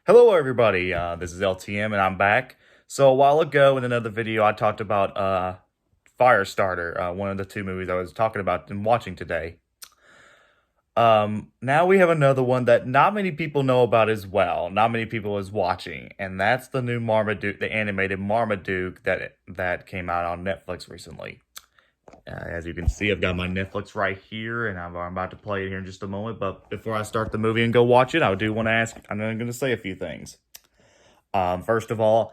Hello, everybody. This is LTM, and I'm back. So a while ago in another video, I talked about Firestarter, one of the two movies I was talking about and watching today. Now we have another one that not many people know about as well. Not many people is watching, and that's the new Marmaduke, the animated Marmaduke that came out on Netflix recently. As you can see, I've got my Netflix right here, and I'm about to play it here in just a moment. But before I start the movie and go watch it, I do want to ask, I'm going to say a few things. First of all,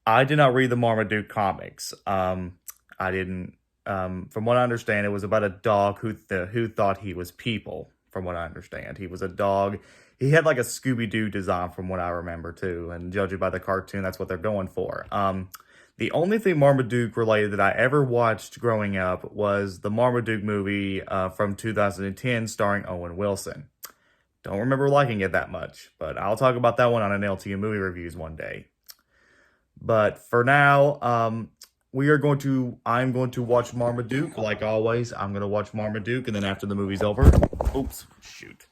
I did not read the Marmaduke comics. I didn't. From what I understand, it was about a dog who thought he was people. From what I understand, he was a dog. He had like a Scooby-Doo design, from what I remember too. And judging by the cartoon, that's what they're going for. The only thing Marmaduke related that I ever watched growing up was the Marmaduke movie from 2010 starring Owen Wilson. Don't remember liking it that much, but I'll talk about that one on an LTM movie reviews one day. But for now, I'm going to watch Marmaduke, like always. I'm going to watch Marmaduke, and then after the movie's over, oops, shoot.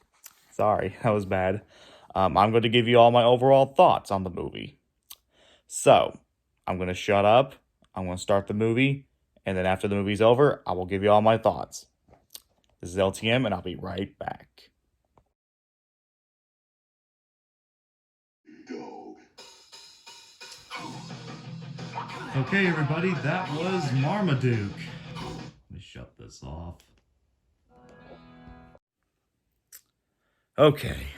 Sorry, that was bad. I'm going to give you all my overall thoughts on the movie. So, I'm going to shut up, I'm going to start the movie, and then after the movie's over, I will give you all my thoughts. This is LTM, and I'll be right back. Okay, everybody, that was Marmaduke. Let me shut this off. Okay.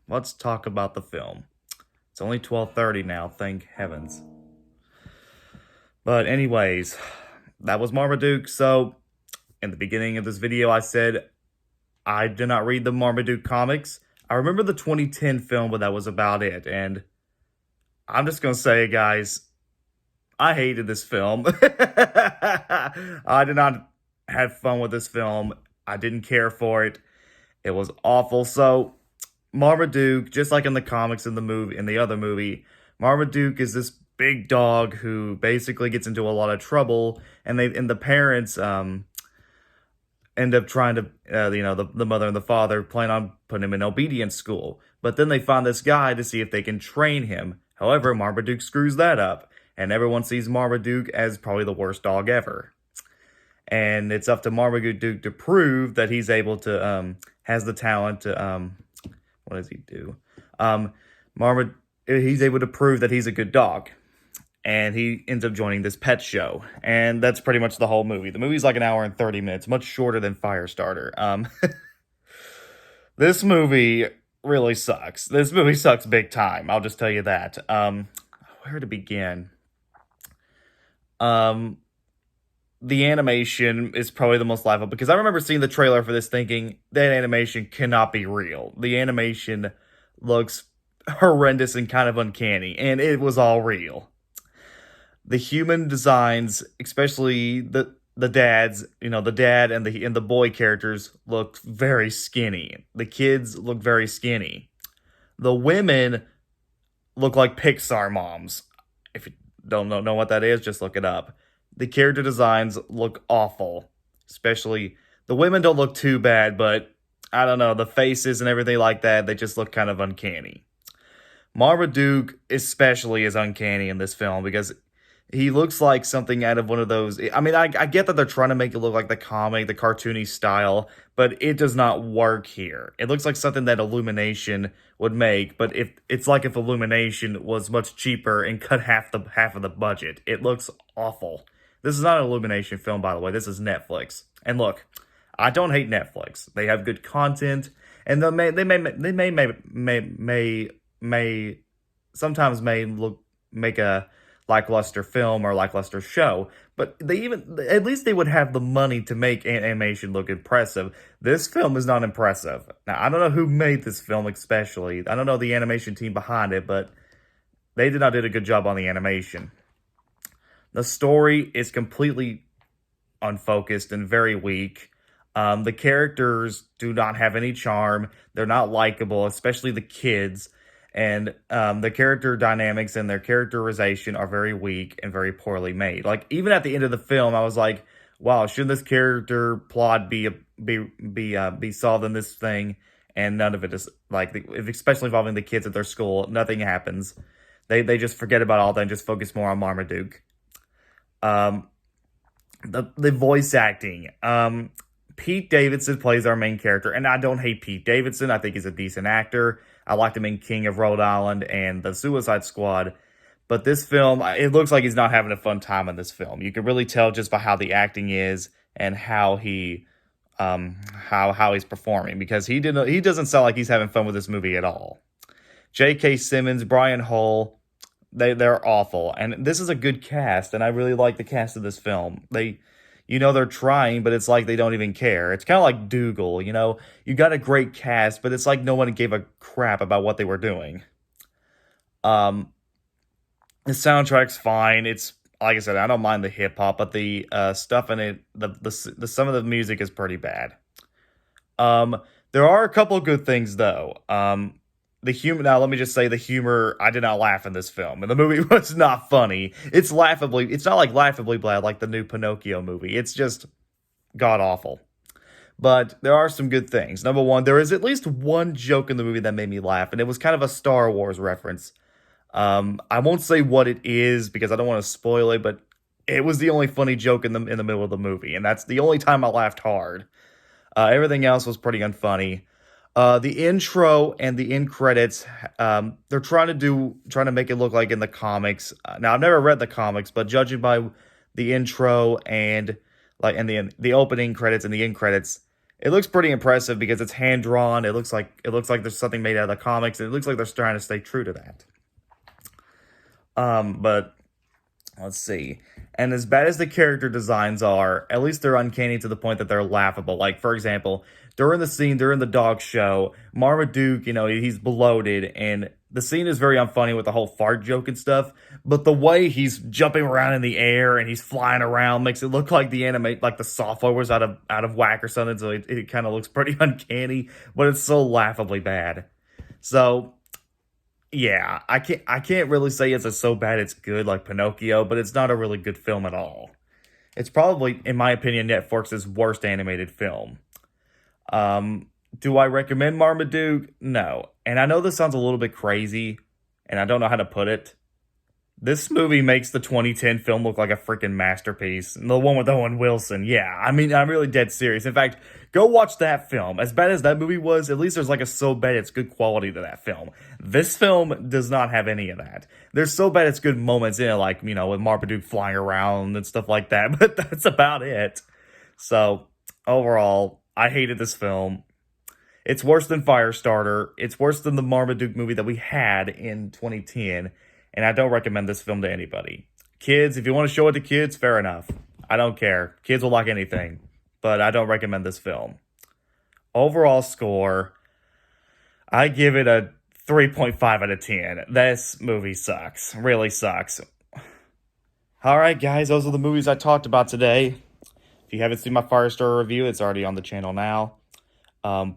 Let's talk about the film. It's only 12:30 now, thank heavens. But anyways, that was Marmaduke. So, in the beginning of this video, I said I did not read the Marmaduke comics. I remember the 2010 film, but that was about it. And I'm just going to say, guys, I hated this film. I did not have fun with this film. I didn't care for it. It was awful. So, Marmaduke, just like in the comics in the movie, in the other movie, Marmaduke is this big dog who basically gets into a lot of trouble, and the parents end up trying to the mother and the father plan on putting him in obedience school, but then they find this guy to see if they can train him. However, Marmaduke screws that up, and everyone sees Marmaduke as probably the worst dog ever. And it's up to Marmaduke to prove that he's able to has the talent to what does he do? He's able to prove that he's a good dog. And he ends up joining this pet show. And that's pretty much the whole movie. The movie's like an hour and 30 minutes, much shorter than Firestarter. This movie really sucks. This movie sucks big time. I'll just tell you that. Where to begin? The animation is probably the most laughable, because I remember seeing the trailer for this thinking, that animation cannot be real. The animation looks horrendous and kind of uncanny, and it was all real. The human designs, especially the dads, the dad and the boy characters look very skinny. The kids look very skinny. The women look like Pixar moms. If you don't know what that is, just look it up. The character designs look awful. Especially, the women don't look too bad, but I don't know, the faces and everything like that, they just look kind of uncanny. Marmaduke especially is uncanny in this film, because he looks like something out of one of those. I mean, I get that they're trying to make it look like the comic, the cartoony style, but it does not work here. It looks like something that Illumination would make, but if Illumination was much cheaper and cut half of the budget. It looks awful. This is not an Illumination film, by the way. This is Netflix. And look, I don't hate Netflix. They have good content, and they sometimes make a lackluster film or lackluster show, but at least they would have the money to make animation look impressive. This film is not impressive. Now, I don't know who made this film especially. I don't know the animation team behind it, but they did not do a good job on the animation. The story is completely unfocused and very weak. The characters do not have any charm. They're not likable, especially the kids. And the character dynamics and their characterization are very weak and very poorly made. Like, even at the end of the film, I was like, wow, shouldn't this character plot be solved in this thing? and none of it is like, especially involving the kids at their school. Nothing happens. They just forget about all that and just focus more on Marmaduke. Um, the voice acting. Pete Davidson plays our main character, and I don't hate Pete Davidson. I think he's a decent actor. I liked him in King of Rhode Island and The Suicide Squad. But this film, it looks like he's not having a fun time in this film. You can really tell just by how the acting is and how how he's performing, because he doesn't sound like he's having fun with this movie at all. J.K. Simmons, Brian Hull, they're awful, and this is a good cast, and I really like the cast of this film. They're trying, but it's like they don't even care. It's kind of like Dougal, you got a great cast, but it's like no one gave a crap about what they were doing. Um, the soundtrack's fine. It's like I said, I don't mind the hip hop, but the stuff in it, the some of the music is pretty bad. There are a couple of good things though. The humor. Now, let me just say the humor. I did not laugh in this film, and the movie was not funny. It's laughably. It's not like laughably bad like the new Pinocchio movie. It's just god awful. But there are some good things. Number one, there is at least one joke in the movie that made me laugh, and it was kind of a Star Wars reference. I won't say what it is because I don't want to spoil it, but it was the only funny joke in the middle of the movie, and that's the only time I laughed hard. Everything else was pretty unfunny. The intro and the end credits, they're trying to make it look like in the comics. Now I've never read the comics, but judging by the intro and the opening credits and the end credits, it looks pretty impressive because it's hand drawn. It looks like there's something made out of the comics. And it looks like they're trying to stay true to that. But let's see. And as bad as the character designs are, at least they're uncanny to the point that they're laughable. Like, for example, during the dog show, Marmaduke, he's bloated, and the scene is very unfunny with the whole fart joke and stuff, but the way he's jumping around in the air and he's flying around makes it look like the software was out of whack or something, so it kind of looks pretty uncanny, but it's so laughably bad. So, yeah, I can't really say it's so bad it's good like Pinocchio, but it's not a really good film at all. It's probably, in my opinion, Netflix's worst animated film. Do I recommend Marmaduke? No. And I know this sounds a little bit crazy, and I don't know how to put it. This movie makes the 2010 film look like a freaking masterpiece. The one with Owen Wilson. Yeah, I mean, I'm really dead serious. In fact, go watch that film. As bad as that movie was, at least there's like a so bad it's good quality to that film. This film does not have any of that. There's so bad it's good moments in it, like, with Marmaduke flying around and stuff like that, but that's about it. So, overall, I hated this film. It's worse than Firestarter. It's worse than the Marmaduke movie that we had in 2010. And I don't recommend this film to anybody. Kids, if you want to show it to kids, fair enough. I don't care. Kids will like anything. But I don't recommend this film. Overall score, I give it a 3.5 out of 10. This movie sucks. Really sucks. Alright guys, those are the movies I talked about today. If you haven't seen my Firestarter review, it's already on the channel now.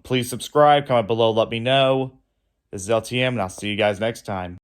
Please subscribe, comment below, let me know. This is LTM, and I'll see you guys next time.